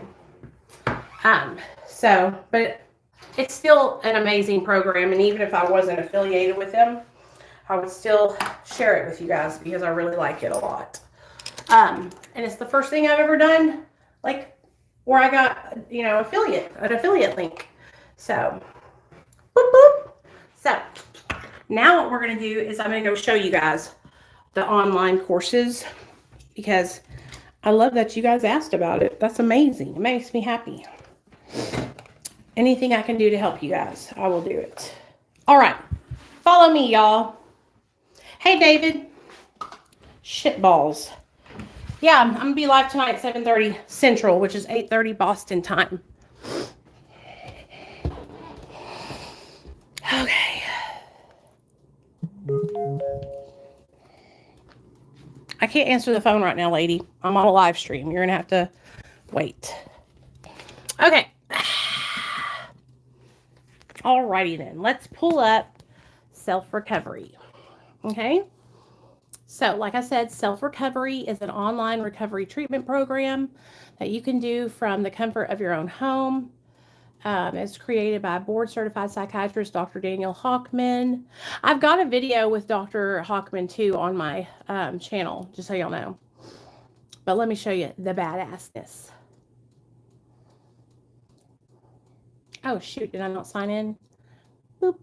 But it's still an amazing program, and even if I wasn't affiliated with them, I would still share it with you guys because I really like it a lot. And it's the first thing I've ever done, like, where I got, an affiliate link. So, boop, boop. So, now what we're going to do is I'm going to go show you guys the online courses, because I love that you guys asked about it. That's amazing. It makes me happy. Anything I can do to help you guys, I will do it. All right. Follow me, y'all. Hey, David. Shitballs. Yeah, I'm going to be live tonight at 7:30 Central, which is 8:30 Boston time. Okay. I can't answer the phone right now, lady. I'm on a live stream. You're going to have to wait. Okay. Alrighty then. Let's pull up self-recovery. Okay. So, like I said, self-recovery is an online recovery treatment program that you can do from the comfort of your own home. It's created by board-certified psychiatrist Dr. Danielle Hockman. I've got a video with Dr. Hockman too on my channel, just so y'all know. But let me show you the badassness. Oh, shoot. Did I not sign in? Boop.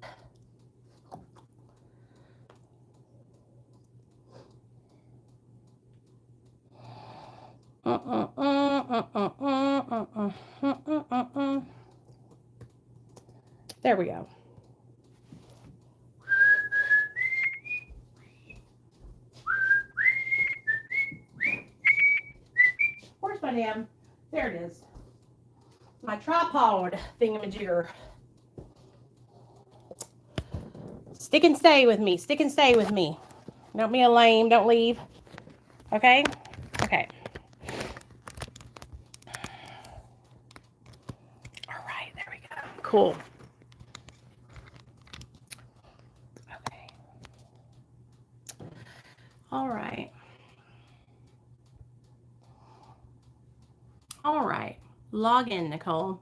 There we go. Where's my damn? There it is. My tripod thingamajigger. Stick and stay with me. Stick and stay with me. Don't be a lame. Don't leave. Okay? Okay. All right. There we go. Cool. Okay. All right. All right. Log in, Nichole.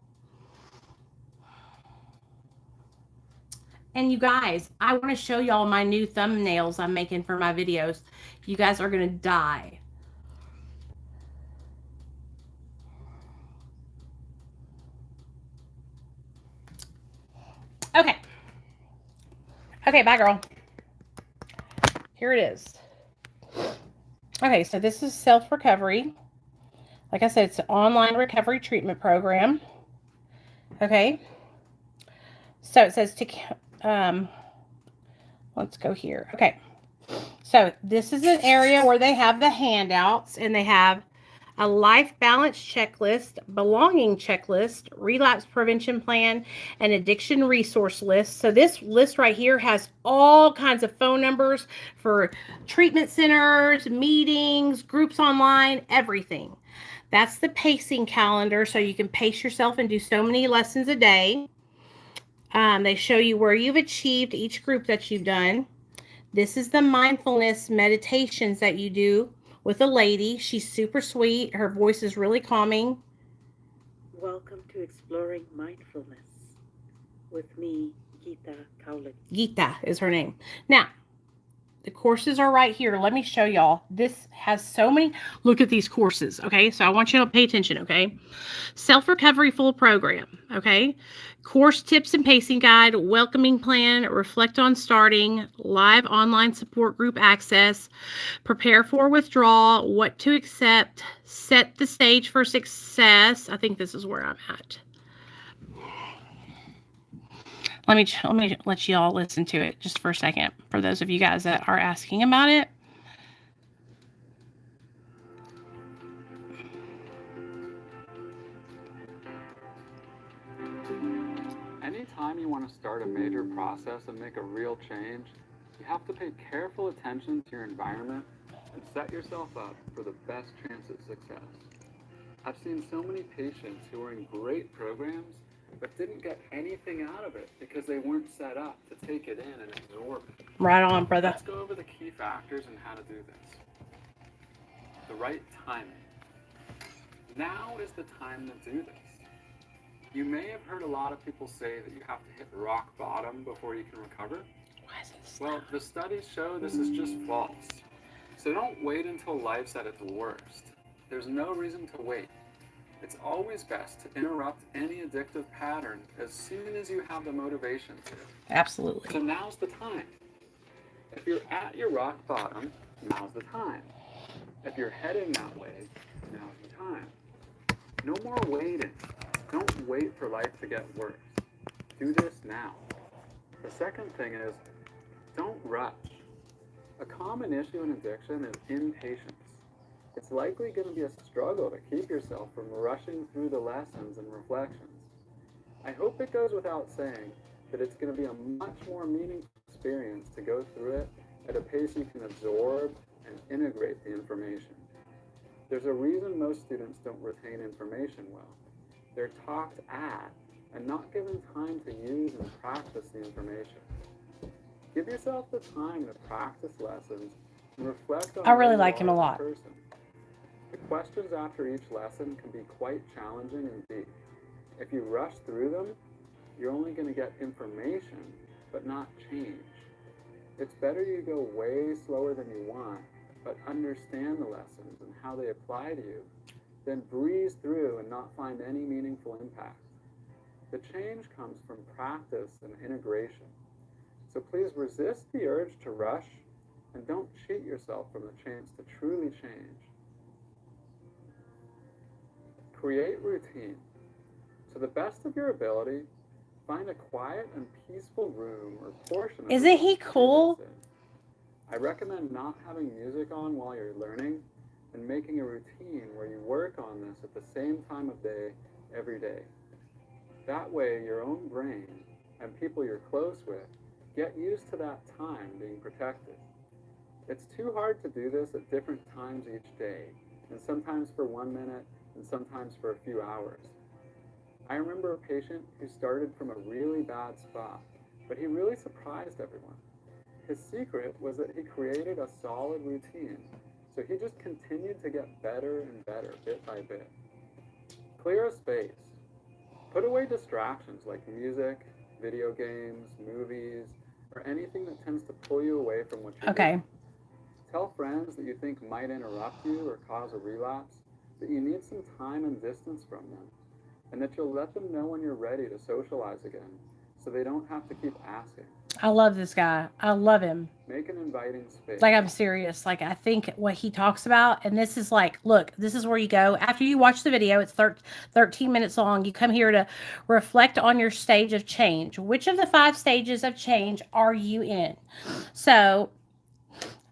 And you guys, I want to show y'all my new thumbnails I'm making for my videos. You guys are going to die. Okay. Okay, bye, girl. Here it is. Okay, so this is self-recovery. Like I said, it's an online recovery treatment program. Okay. So it says to, let's go here. Okay. So this is an area where they have the handouts, and they have a life balance checklist, belonging checklist, relapse prevention plan, and addiction resource list. So this list right here has all kinds of phone numbers for treatment centers, meetings, groups online, everything. That's the pacing calendar, so you can pace yourself and do so many lessons a day. They show you where you've achieved each group that you've done. This is the mindfulness meditations that you do with a lady. She's super sweet. Her voice is really calming. Welcome to Exploring Mindfulness with me, Gita Kaulik. Gita is her name. Now, the courses are right here. Let me show y'all. This has so many. Look at these courses, okay? So I want you to pay attention, okay? Self-recovery full program, okay? Course tips and pacing guide, welcoming plan, reflect on starting, live online support group access, prepare for withdrawal, what to accept, set the stage for success. I think this is where I'm at. Let me let you all listen to it just for a second, for those of you guys that are asking about it. Anytime you want to start a major process and make a real change, you have to pay careful attention to your environment and set yourself up for the best chance at success. I've seen so many patients who are in great programs but didn't get anything out of it because they weren't set up to take it in and absorb it. Right on, brother. Let's go over the key factors and how to do this. The right timing. Now is the time to do this. You may have heard a lot of people say that you have to hit rock bottom before you can recover. Well, the studies show this is just false. So don't wait until life's at its worst. There's no reason to wait. It's always best to interrupt any addictive pattern as soon as you have the motivation to. Absolutely. So now's the time. If you're at your rock bottom, now's the time. If you're heading that way, now's the time. No more waiting. Don't wait for life to get worse. Do this now. The second thing is, don't rush. A common issue in addiction is impatience. It's likely going to be a struggle to keep yourself from rushing through the lessons and reflections. I hope it goes without saying that it's going to be a much more meaningful experience to go through it at a pace you can absorb and integrate the information. There's a reason most students don't retain information well. They're talked at and not given time to use and practice the information. Give yourself the time to practice lessons and reflect on I really where you like him are a as lot. person. The questions after each lesson can be quite challenging and deep. If you rush through them, you're only going to get information, but not change. It's better you go way slower than you want, but understand the lessons and how they apply to you, than breeze through and not find any meaningful impact. The change comes from practice and integration. So please resist the urge to rush and don't cheat yourself from the chance to truly change. Create routine. To the best of your ability, find a quiet and peaceful room or portion of Isn't he cool? I recommend not having music on while you're learning and making a routine where you work on this at the same time of day every day. That way, your own brain and people you're close with get used to that time being protected. It's too hard to do this at different times each day, and sometimes for 1 minute and sometimes for a few hours. I remember a patient who started from a really bad spot, but he really surprised everyone. His secret was that he created a solid routine, so he just continued to get better and better bit by bit. Clear a space. Put away distractions like music, video games, movies, or anything that tends to pull you away from what you're doing. Tell friends that you think might interrupt you or cause a relapse that you need some time and distance from them, and that you'll let them know when you're ready to socialize again, so they don't have to keep asking. I love this guy. I love him. Make an inviting space. Like, I'm serious. Like, I think what he talks about, and this is like, look, this is where you go. After you watch the video, it's 13 minutes long. You come here to reflect on your stage of change. Which of the 5 stages of change are you in? So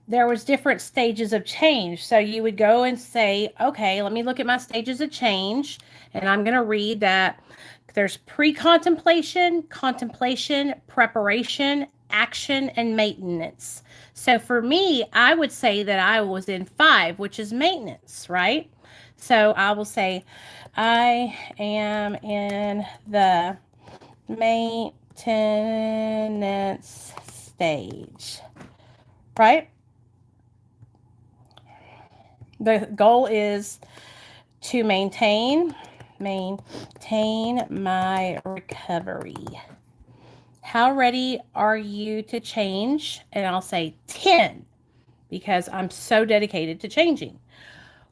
there was different stages of change. So you would go and say, okay, let me look at my stages of change. And I'm going to read that there's pre-contemplation, contemplation, preparation, action, and maintenance. So for me, I would say that I was in 5, which is maintenance, right? So I will say I am in the maintenance stage, right? The goal is to maintain my recovery. How ready are you to change? And I'll say 10 because I'm so dedicated to changing.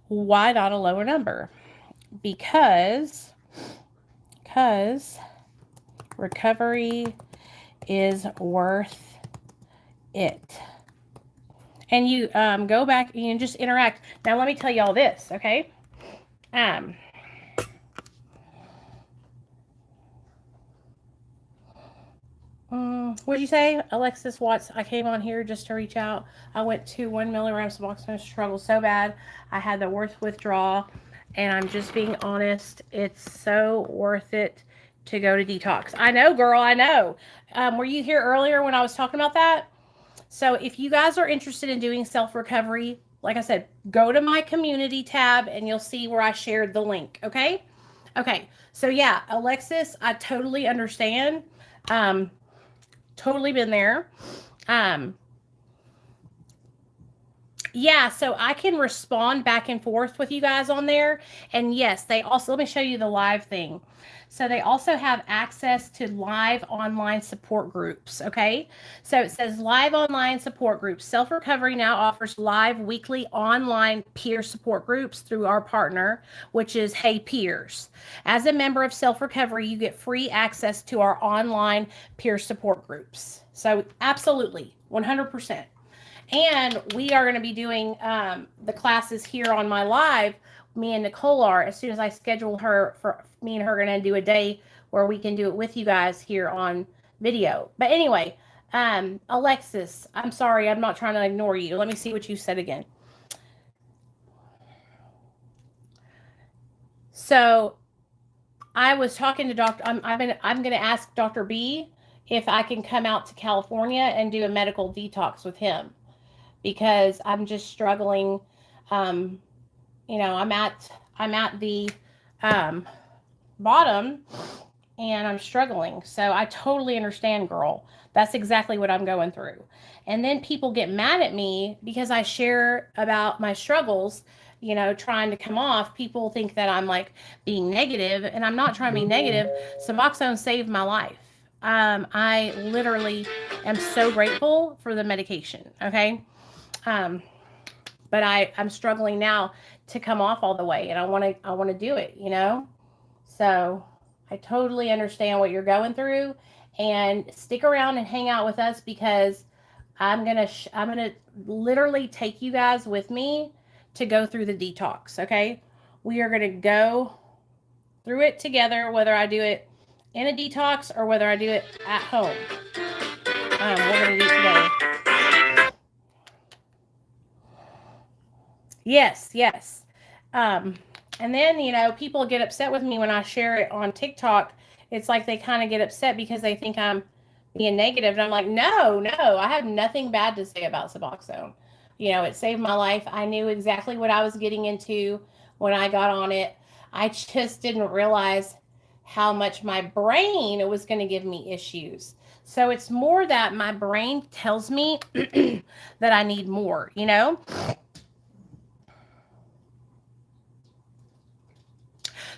Why not a lower number? Because recovery is worth it. And you go back and you just interact. Now let me tell you all this, okay? What did you say, Alexis Watts? I came on here just to reach out. I went to 1 milligram Suboxone, struggled so bad. I had the worst withdrawal, and I'm just being honest. It's so worth it to go to detox. I know, girl, I know. Were you here earlier when I was talking about that? So if you guys are interested in doing self-recovery, like I said, go to my community tab and you'll see where I shared the link, okay? Okay, so yeah, Alexis, I totally understand. Totally been there. Yeah, so I can respond back and forth with you guys on there. And yes, they also, let me show you the live thing. So they also have access to live online support groups, okay? So it says live online support groups. Self-Recovery now offers live weekly online peer support groups through our partner, which is Hey Peers. As a member of Self-Recovery, you get free access to our online peer support groups. So absolutely, 100%. And we are going to be doing the classes here on my live. Me and Nichole are, as soon as I schedule her, for me and her are going to do a day where we can do it with you guys here on video. But anyway, Alexis, I'm sorry, I'm not trying to ignore you. Let me see what you said again. So I was talking to Dr. I'm going to ask Dr. B if I can come out to California and do a medical detox with him, because I'm just struggling. I'm at the bottom, and I'm struggling. So I totally understand, girl. That's exactly what I'm going through. And then people get mad at me because I share about my struggles, trying to come off. People think that I'm like being negative, and I'm not trying to be negative. Suboxone saved my life. I literally am so grateful for the medication. Okay. But I'm struggling now to come off all the way, and I want to do it, So I totally understand what you're going through, and stick around and hang out with us, because I'm going to literally take you guys with me to go through the detox. Okay. We are going to go through it together, whether I do it in a detox or whether I do it at home. We're going to do it today. Yes. And then, people get upset with me when I share it on TikTok. It's like they kind of get upset because they think I'm being negative. And I'm like, no, I have nothing bad to say about Suboxone. It saved my life. I knew exactly what I was getting into when I got on it. I just didn't realize how much my brain was going to give me issues. So it's more that my brain tells me that I need more,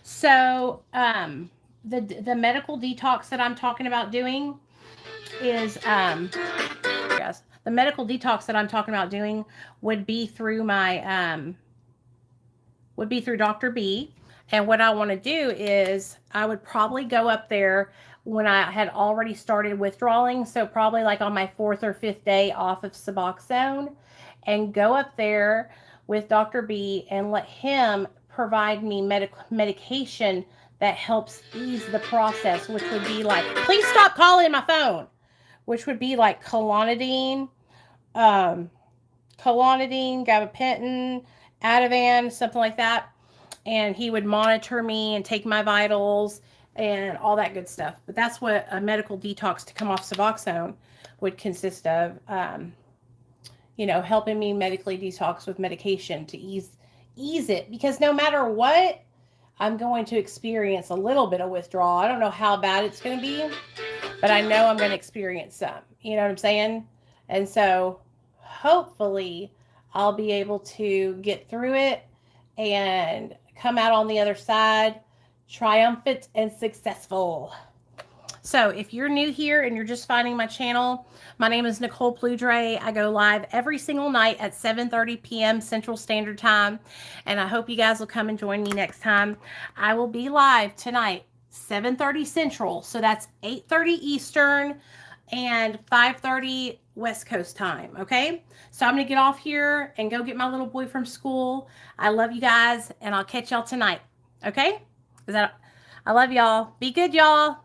So the medical detox that I'm talking about doing is yes, the medical detox that I'm talking about doing would be through Dr. B. And what I want to do is I would probably go up there when I had already started withdrawing, so probably like on my 4th or 5th day off of Suboxone, and go up there with Dr. B and let him provide me medication that helps ease the process, which would be like, please stop calling my phone, which would be like Clonidine, gabapentin, Ativan, something like that. And he would monitor me and take my vitals and all that good stuff. But that's what a medical detox to come off Suboxone would consist of. Helping me medically detox with medication to ease it, because no matter what, I'm going to experience a little bit of withdrawal. I don't know how bad it's going to be, but I know I'm going to experience some. You know what I'm saying? And so hopefully I'll be able to get through it and come out on the other side triumphant and successful. So if you're new here and you're just finding my channel, my name is Nicole Ploudre. I go live every single night at 7:30 p.m. Central Standard Time, and I hope you guys will come and join me next time. I will be live tonight, 7:30 Central, so that's 8:30 Eastern and 5:30 West Coast time, okay? So I'm going to get off here and go get my little boy from school. I love you guys, and I'll catch y'all tonight, okay? I love y'all. Be good, y'all.